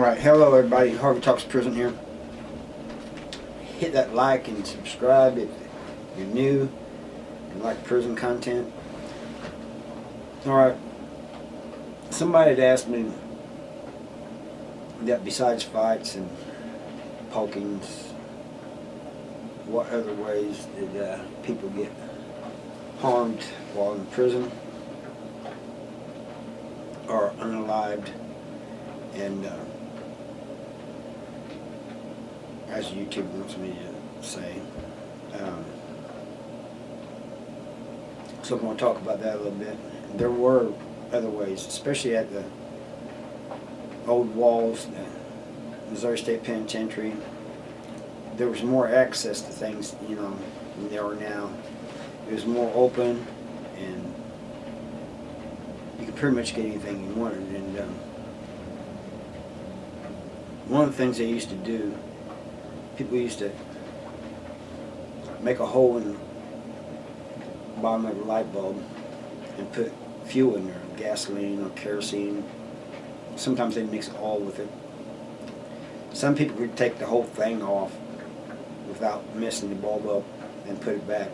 Alright, hello everybody, Harvey Talks Prison here. Hit that like and subscribe if you're new and like prison content. Alright, somebody had asked me that besides fights and pokings, what other ways did people get harmed while in prison or unalived? And as YouTube wants me to say. So I'm going to talk about that a little bit. There were other ways, especially at the old walls, the Missouri State Penitentiary. There was more access to things, than there are now. It was more open, and you could pretty much get anything you wanted. And one of the things they used to do, people used to make a hole in the bottom of a light bulb and put fuel in there, gasoline or kerosene. Sometimes they'd mix it all with it. Some people would take the whole thing off without messing the bulb up and put it back.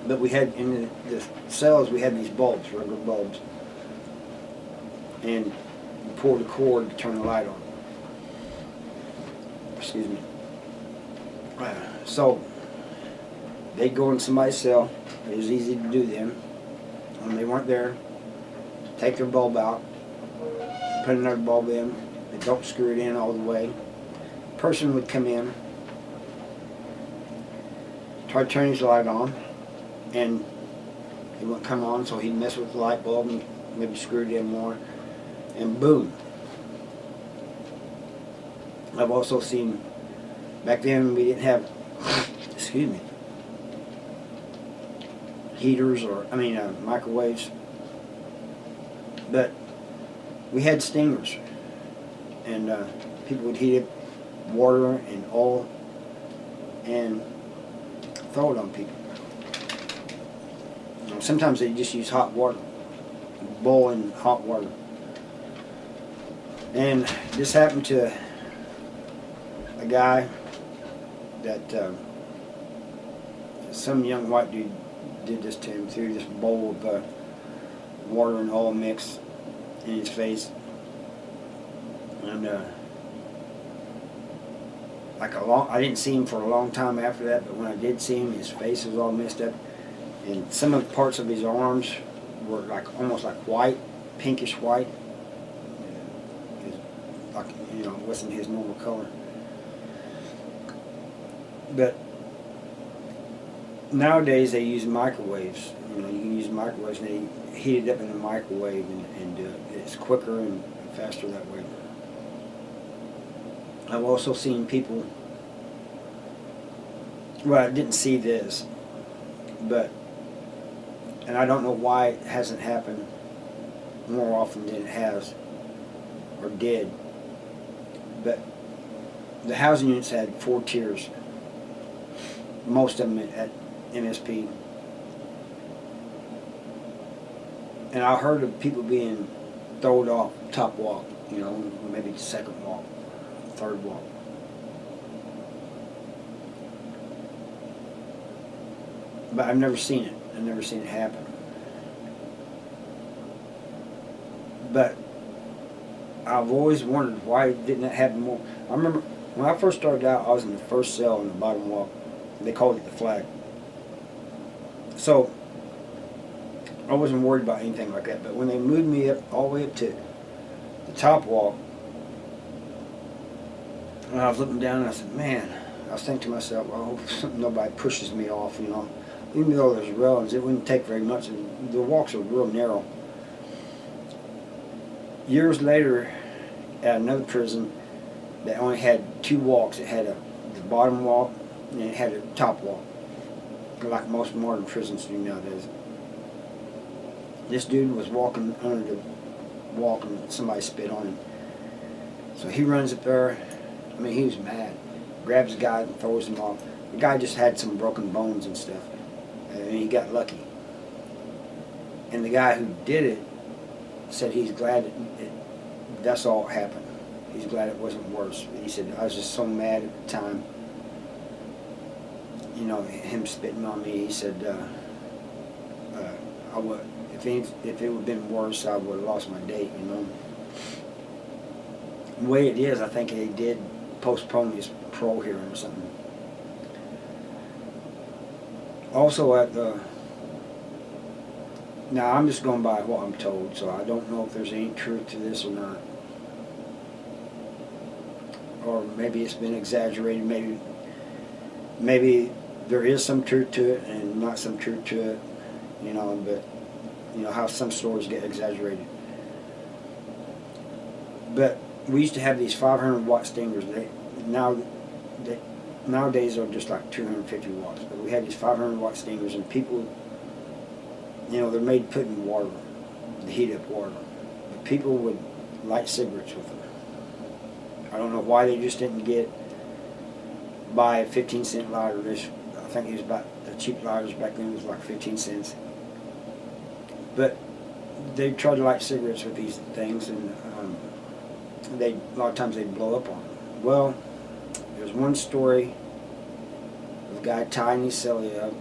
But we had, in the cells, we had these bulbs, regular bulbs. And you pull the cord to turn the light on. Excuse me. So they'd go in somebody's cell. It was easy to do then. When they weren't there, take their bulb out, put another bulb in. They don't screw it in all the way. Person would come in, try to turn his light on, and it wouldn't come on, so he'd mess with the light bulb and maybe screw it in more, and boom. I've also seen, back then we didn't have, excuse me, heaters or, microwaves, but we had stingers, and people would heat up water and oil and throw it on people. Sometimes they just use hot water, boiling hot water. And this happened to a guy that some young white dude did this to him, threw this bowl of water and oil mix in his face. And I didn't see him for a long time after that, but when I did see him, his face was all messed up. And some of the parts of his arms were almost like white, pinkish white. It wasn't his normal color. But nowadays they use microwaves. You can use microwaves and they heat it up in the microwave and do it. It's quicker and faster that way. I've also seen people, well, I didn't see this, and I don't know why it hasn't happened more often than it has, or did, but the housing units had 4 tiers, most of them at MSP. And I heard of people being thrown off top walk, maybe second walk, third walk. But I've never seen it. I've never seen it happen. But I've always wondered why didn't that happen more. I remember when I first started out, I was in the first cell in the bottom walk. They called it the flag. So I wasn't worried about anything like that. But when they moved me up all the way up to the top walk, and I was looking down and I said, man, I was thinking to myself, I hope nobody pushes me off, Even though there's railings, it wouldn't take very much. And the walks are real narrow. Years later, at another prison, they only had 2 walks. It had the bottom walk and it had a top walk, like most modern prisons do nowadays. This dude was walking under the walk and somebody spit on him. So he runs up there. He was mad. Grabs the guy and throws him off. The guy just had some broken bones and stuff. And he got lucky. And the guy who did it said he's glad that's all that happened. He's glad it wasn't worse. He said, I was just so mad at the time. You know, him spitting on me. He said, I would, if it would have been worse, I would have lost my date, you know. The way it is, I think they did postpone his parole hearing or something. Also at the, now I'm just going by what I'm told, so I don't know if there's any truth to this or not. Or maybe it's been exaggerated, maybe there is some truth to it and not some truth to it, you know, but you know how some stories get exaggerated. But we used to have these 500-watt stingers. Nowadays they're just like 250 watts. But we had these 500-watt stingers, and people, you know, they're made to put in water, to heat up water. But people would light cigarettes with them. I don't know why they just didn't buy a 15-cent lighter. I think it was about, the cheap lighters back then was like 15 cents. But they tried to light cigarettes with these things, and a lot of times they'd blow up on them. Well, there's one story of a guy tying his celly up,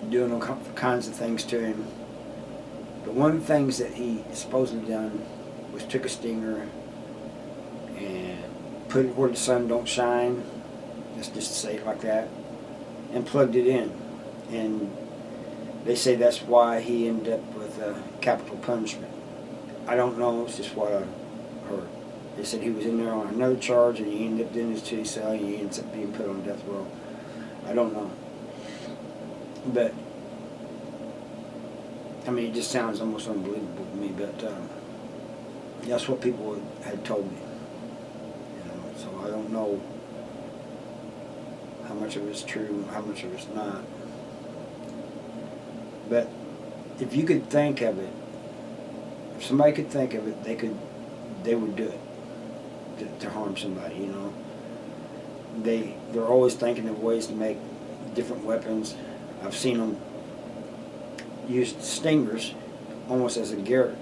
doing all kinds of things to him. But one of the things that he supposedly done was took a stinger and put it where the sun don't shine, just to say it like that, and plugged it in. And they say that's why he ended up with capital punishment. I don't know, it's just what I heard. They said he was in there on another charge and he ended up doing his 2 cell and he ends up being put on death row. I don't know. But, I mean, it just sounds almost unbelievable to me, but that's what people had told me. You know, so I don't know how much of it's true, how much of it's not. But if you could think of it, if somebody could think of it, they would do it to harm somebody, you know. They're always thinking of ways to make different weapons. I've seen them use stingers almost as a garrote,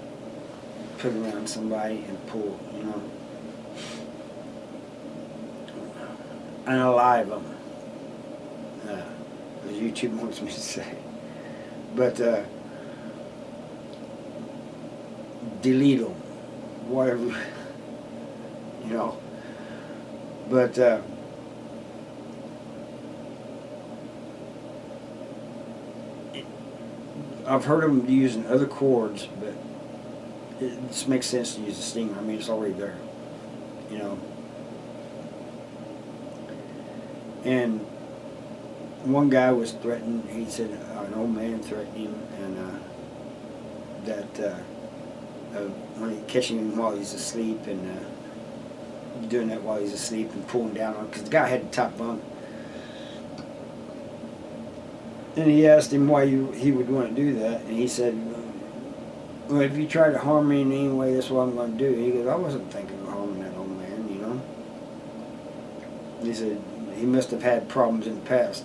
put around somebody and pull, you know. Unalive them, as YouTube wants me to say. But delete them, whatever, you know. But I've heard of them using other cords, but it just makes sense to use a stinger. I mean, it's already there, you know. And one guy was threatened. He said an old man threatened him, and when he catching him while he's asleep, and doing that while he's asleep and pulling down on him, because the guy had the top bunk. And he asked him why he would want to do that, and he said, well, if you try to harm me in any way, that's what I'm going to do. He goes, I wasn't thinking of harming that old man, you know. He said he must have had problems in the past.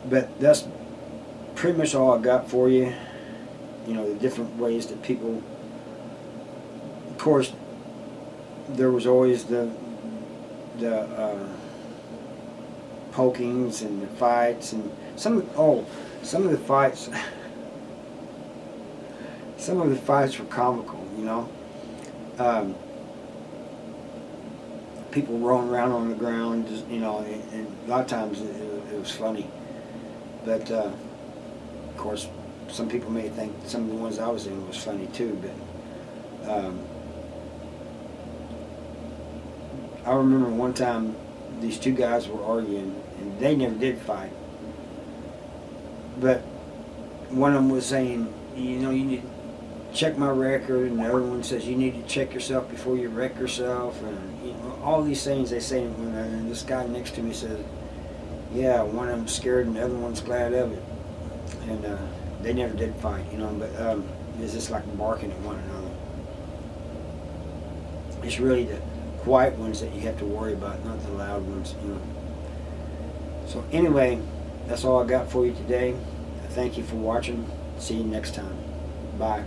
But that's pretty much all I got for you. You know, the different ways that people, of course, there was always the pokings and the fights, and some of the fights were comical, you know. People rolling around on the ground, just, you know, and a lot of times it was funny. But of course, some people may think some of the ones I was in was funny too. But I remember one time these two guys were arguing, and they never did fight. But one of them was saying, you know, you need to check my record, and the other one says you need to check yourself before you wreck yourself, and you know, all these things they say. And this guy next to me says, yeah, one of them's scared and the other one's glad of it. And they never did fight, you know, but it's just like barking at one another. It's really the quiet ones that you have to worry about, not the loud ones, you know. So anyway, that's all I got for you today. Thank you for watching. See you next time. Bye.